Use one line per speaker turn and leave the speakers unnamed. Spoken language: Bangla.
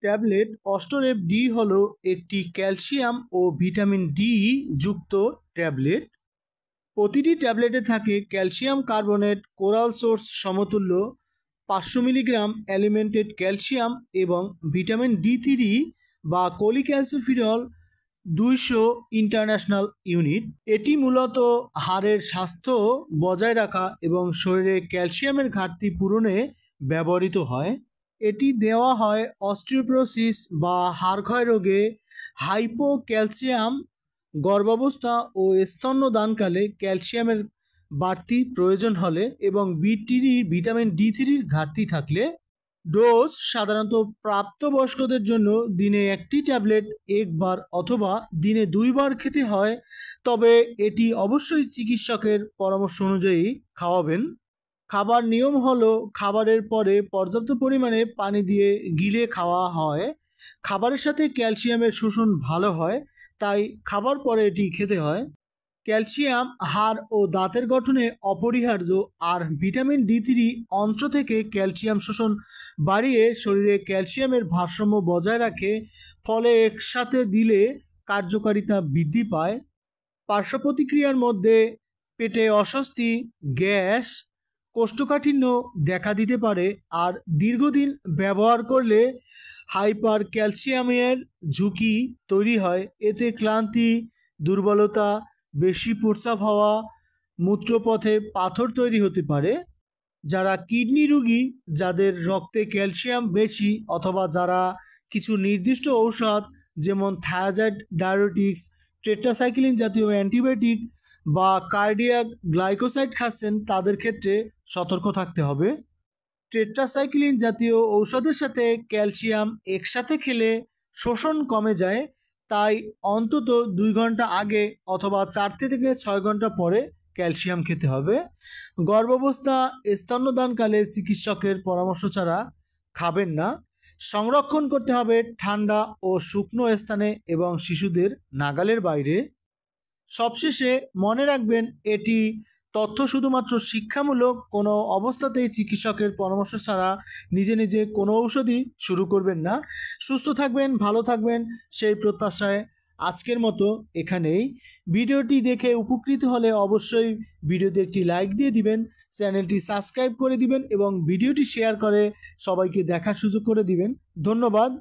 ট্যাবলেট অস্টোরেপ ডি হলো একটি ক্যালসিয়াম ও ভিটামিন ডি যুক্ত ট্যাবলেট। প্রতিটি ট্যাবলেটে থাকে ক্যালসিয়াম কার্বনেট কোরাল সোর্স সমতুল্য 500 মিলিগ্রাম এলিমেন্টেড ক্যালসিয়াম এবং ভিটামিন ডি3 বা কোলিক্যালসিফেরল 200 ইন্টারন্যাশনাল ইউনিট। এটি মূলত হাড়ের স্বাস্থ্য বজায় রাখা এবং শরীরে ক্যালসিয়ামের ঘাটতি পূরণে ব্যবহৃত হয়। এটি দেওয়া হয় অস্টিওপোরোসিস বা হাড়ক্ষয় রোগে, হাইপোক্যালসিয়াম, গর্ভাবস্থা ও স্তন্যদানকালে ক্যালসিয়ামের বাড়তি প্রয়োজন হলে এবং ভিটামিন ডি3 ঘাটতি থাকলে। ডোজ সাধারণত প্রাপ্তবয়স্কদের জন্য দিনে 1টি ট্যাবলেট একবার অথবা দিনে 2বার খেতে হয়, তবে এটি অবশ্যই চিকিৎসকের পরামর্শ অনুযায়ী খাওয়াবেন। খাবার নিয়ম হলো খাবারের পরে পর্যাপ্ত পরিমাণে পানি দিয়ে গিলে খাওয়া হয়। খাবারের সাথে ক্যালসিয়ামের শোষণ ভালো হয়, তাই খাবার পরে এটি খেতে হয়। ক্যালসিয়াম হাড় ও দাঁতের গঠনে অপরিহার্য, আর ভিটামিন ডি3 অন্ত্র থেকে ক্যালসিয়াম শোষণ বাড়িয়ে শরীরে ক্যালসিয়ামের ভারসাম্য বজায় রাখে, ফলে একসাথে দিলে কার্যকারিতা বৃদ্ধি পায়। পার্শ্ব প্রতিক্রিয়ার মধ্যে পেটে অস্বস্তি, গ্যাস, কোষ্ঠকাঠিন্য দেখা দিতে পারে, আর দীর্ঘদিন ব্যবহার করলে হাইপার ক্যালসিয়ামের ঝুঁকি তৈরি হয়। এতে ক্লান্তি, দুর্বলতা, বেশি প্রস্রাব হওয়া, মূত্রপথে পাথর তৈরি হতে পারে। যারা কিডনি রোগী, যাদের রক্তে ক্যালসিয়াম বেশি, অথবা যারা কিছু নির্দিষ্ট ঔষধ যেমন থায়াজাইড ডায়োরেটিক্স, টেট্রাসাইক্লিন জাতীয় অ্যান্টিবায়োটিক বা কার্ডিয়াক গ্লাইকোসাইড খাচ্ছেন, তাদের ক্ষেত্রে সতর্ক থাকতে হবে। টেট্রাসাইক্লিন জাতীয় ঔষধের সাথে ক্যালসিয়াম একসাথে খেলে শোষণ কমে যায়, তাই অন্তত 2 ঘন্টা আগে অথবা 4 থেকে 6 ঘন্টা পরে ক্যালসিয়াম খেতে হবে। গর্ভাবস্থা, স্তন্যদানকালে চিকিৎসকের পরামর্শ ছাড়া খাবেন না। সংরক্ষণ করতে হবে ঠান্ডা ও শুকনো স্থানে এবং শিশুদের নাগালের বাইরে। সবশেষে মনে রাখবেন, এটি তথ্য শুধুমাত্র শিক্ষামূলক। কোনো অবস্থাতেই চিকিৎসকের পরামর্শ ছাড়া নিজে নিজে কোনো ঔষধই শুরু করবেন না। সুস্থ থাকবেন, ভালো থাকবেন, সেই প্রত্যাশায় আজকের মতো এখানেই। ভিডিওটি দেখে উপকৃত হলে অবশ্যই ভিডিওতে একটি লাইক দিয়ে দিবেন, চ্যানেলটি সাবস্ক্রাইব করে দিবেন এবং ভিডিওটি শেয়ার করে সবাইকে দেখার সুযোগ করে দিবেন। ধন্যবাদ।